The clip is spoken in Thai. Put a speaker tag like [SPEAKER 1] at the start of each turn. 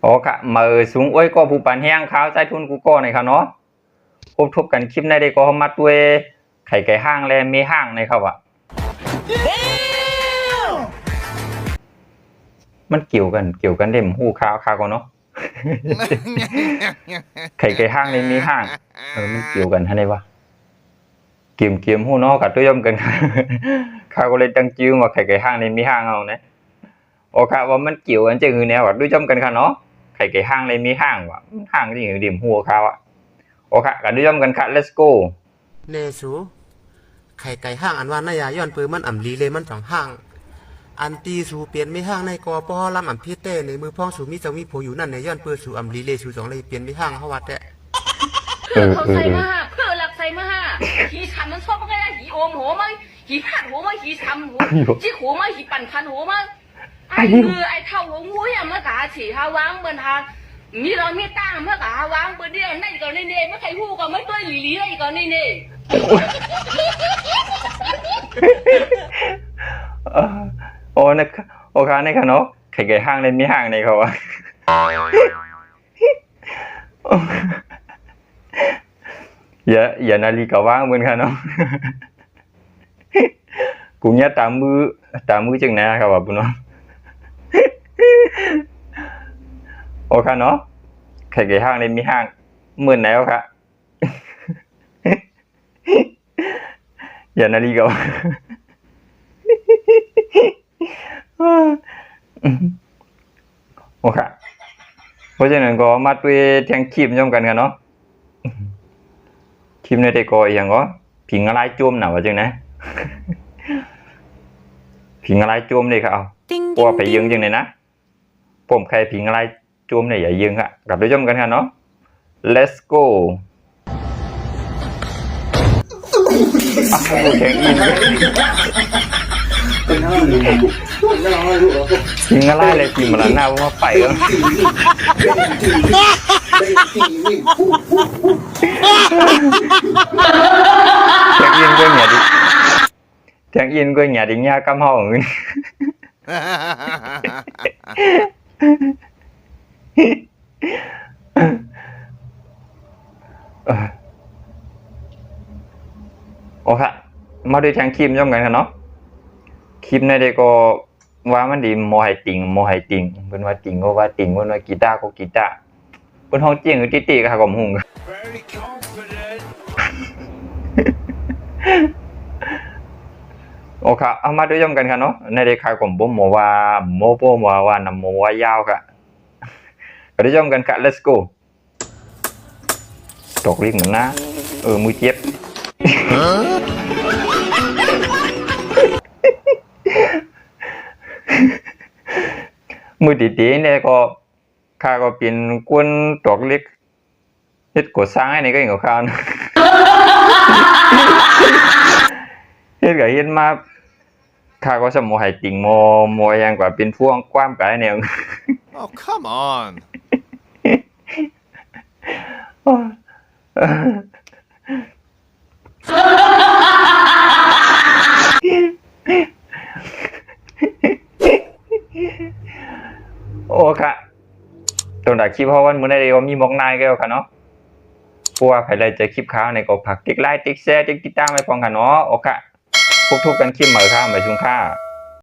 [SPEAKER 1] โอ้ค่ะมือสูงอ้วยก็ผู้ปันแห้งขาวใจทุนกูก็ในค่ะเนาะพบทบกันคลิปในเด็กก็มาด้วยไข่ไก่ห้างและมีห้างในครับอ่ะมันเกี่ยวกันเด่มหู้ขาวก่อนเนาะไข่ไก่ห้างในมีห้างมันเกี่ยวกันท่านไหนวะเกี่ยมหู้เนาะกับตัวยมกันข้าก็เลยตั้งชื่อว่าไข่ไก่ห้างในมีห้างเอานะโอ้ค่ะว่ามันเกี่ยวกันจะคือแนวว่าด้วยจมกันค่ะเนาะไข่ไก่ห้างในมีห้างว่ะห้างที่อยู่เด่มหู้ขาวอ่ะโอเคกันด้วยกันค่ะ let's go
[SPEAKER 2] เนสูไข่ไก่ห้างอันว่านายาย้อนปืนมันอ่ำลีเลยมันฝังห้างอันตีสูเปลี่ยนไม่ห้างในกอปอลำอ่ำพีเต้ในมือพ้องสูมีเจ้ามีโผอยู่นั่นในย้อนปืนสูอ่ำลีเลยสูสองเลยเปลี่ยนไม่ห้างเขาวัดแตะ
[SPEAKER 3] เพื่อเขาใส่มาเพื่อหลักใส่มาหีทำมันชอบมันก็ได้หีโอมหัวมั้งหีผัดหัวมั้งหีทำหัวจี้หัวมั้งหีปั่นคันหัวมั้งไอ้คือไอ้เท่าหัวงูอย่างเมื่อกาฉีฮาวางเมื่อทามีเรามีตั้งเมื่อกาวางเมื่อเดียวนั่นก่อนนี่เมื่อใครหูก็ไม่ตัวหลีหลีอะไรก่อนนี่
[SPEAKER 1] โอ้นะโอเคนี่ค่ะเนาะไข่ไก่ห้างในมีห้างในเขาอะอย่านาฬิกาว่างเหมือนกันเนาะกูเนี่ยตามมือจังนะครับว่าปุ่นเนาะโอเคเนาะไข่ไก่ห้างในมีห้างเหมือนไหนวะครับอย่านาฬิกาโอเคเพราะฉะนั้นก็มาด้วยแทงคลิปย่อมกันเนาะคลิปในเด็กก็อย่างก็ผิงอะไรจุ่มหนาวจังนะผิงอะไรจุ่มเลยครับเอาพวกไปยืงจังเลยนะผมใครผิงอะไรจุ่มเนี่ยอย่ายืงค่ะกลับด้วยย่อมกันเนาะ let's go แข่งอินยิงอะไรเลยทีมละหน้าว่าไปแล้วแข่งอินก็เหนียดิแข่งอินก็เหนียดิเงี้ยกำห้องโอเคมาดูแทงคลิปย่อมกันเนาะคลิปในเด็กก็ว่ามันดีโมไฮติงเป็นว่าติงก็ว่าติงเป็นว่ากีตาร์ก็กีตาร์เป็นห้องเจียงหรือตีๆก็หากลมหุงโอเคเอามาดูย่อมกันเนาะในเด็กขากลมบ่มว่าโมโปว่านำโมว่ายาวค่ะก็ดูย่อมกันค่ะ let's go ตกลิ้นเหมือนนะมือเจ็บมือตีๆเนี่ยก็ข้าก็เป็นกวนตอกเล็กเฮ็ดกดสร้างให้นี่ก็อย่างกับข้าวนะเฮ็ดกับเฮ็ดมาข้าก็สมมุติให้ติ่งโมอย่างกว่าเป็นพวงความกายแนว
[SPEAKER 4] Oh come on
[SPEAKER 1] โอ้ค่ะตรงไหนคลิปเพราะว่ามื้อนี้ก็มีมอกนายแล้วค่ะเนาะเพราะว่าใครเลยเจอคลิปค้าในก็ฝากติ๊กไลค์ติ๊กแชร์ติ๊กติดตามไว้พร้อมกันเนาะโอเคพบกันคลิปใหม่ค่ะบ๊ายบายค่ะ